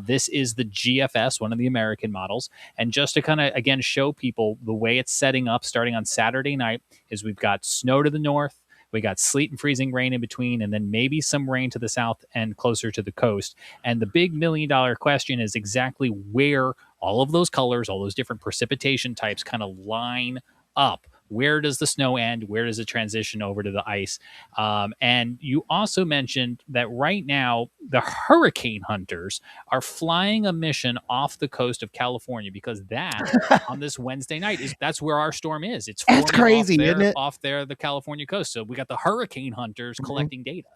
This is the GFS, one of the American models. And just to kind of, again, show people the way it's setting up starting on Saturday night is we've got snow to the north. We got sleet and freezing rain in between, and then maybe some rain to the south and closer to the coast. And the big $1 million question is exactly where all of those colors, all those different precipitation types kind of line up. Where does the snow end? Where does it transition over to the ice? And you also mentioned that right now the hurricane hunters are flying a mission off the coast of California because that on this Wednesday night that's where our storm is. It's That's forming crazy, isn't it? off there, the California coast. So we got the hurricane hunters collecting data.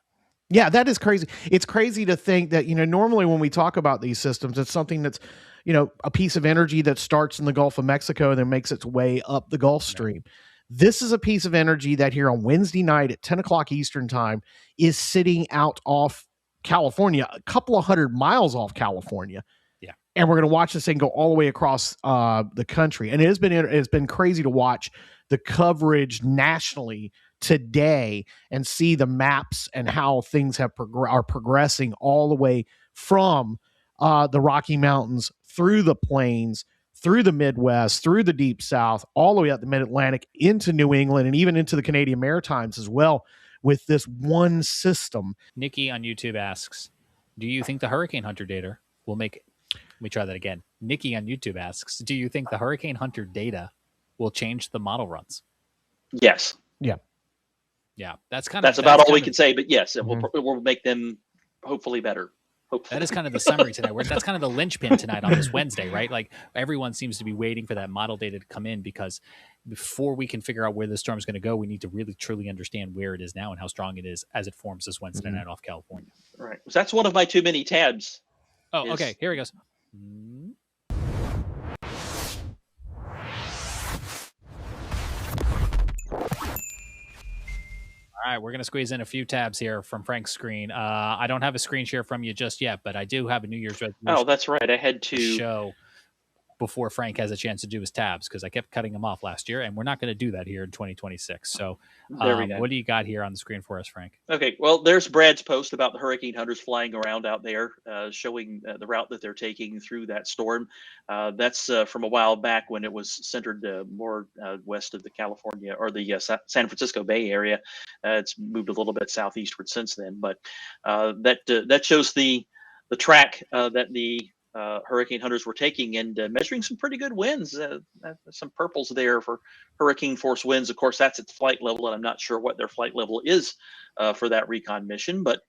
Yeah, that is crazy. It's crazy to think that, normally when we talk about these systems, it's something that's, a piece of energy that starts in the Gulf of Mexico and then makes its way up the Gulf Stream. This is a piece of energy that here on Wednesday night at 10 o'clock Eastern time is sitting out off California, a couple of 100 miles off California. Yeah. And we're going to watch this thing go all the way across the country. And it's been crazy to watch the coverage nationally today and see the maps and how things are progressing all the way from the Rocky Mountains through the plains, through the Midwest, through the Deep South, all the way up the Mid-Atlantic into New England and even into the Canadian Maritimes as well with this one system. Nikki on YouTube asks, do you think the Hurricane Hunter data will make it? Let me try that again. Nikki on YouTube asks, do you think the Hurricane Hunter data will change the model runs? Yes. Yeah. Yeah. That's about all we can say, but yes, it will make them hopefully better. Hopefully. That is kind of the summary tonight. That's kind of the linchpin tonight on this Wednesday, right? Like everyone seems to be waiting for that model data to come in because before we can figure out where the storm is going to go, we need to really truly understand where it is now and how strong it is as it forms this Wednesday night off California. Right. So that's one of my too many tabs. Oh, okay. Here he goes. All right, we're going to squeeze in a few tabs here from Frank's screen. I don't have a screen share from you just yet, but I do have a New Year's resolution. Oh, that's right. I had to show before Frank has a chance to do his tabs because I kept cutting him off last year, and we're not going to do that here in 2026. So what do you got here on the screen for us, Frank? Okay, well, there's Brad's post about the hurricane hunters flying around out there, showing the route that they're taking through that storm. That's from a while back when it was centered more west of the California or the San Francisco Bay Area. It's moved a little bit southeastward since then, but that shows the track that the hurricane hunters were taking and measuring some pretty good winds, some purples there for hurricane force winds. Of course, that's its flight level, and I'm not sure what their flight level is for that recon mission, but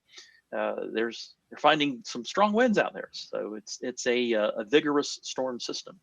they're finding some strong winds out there. So it's a vigorous storm system.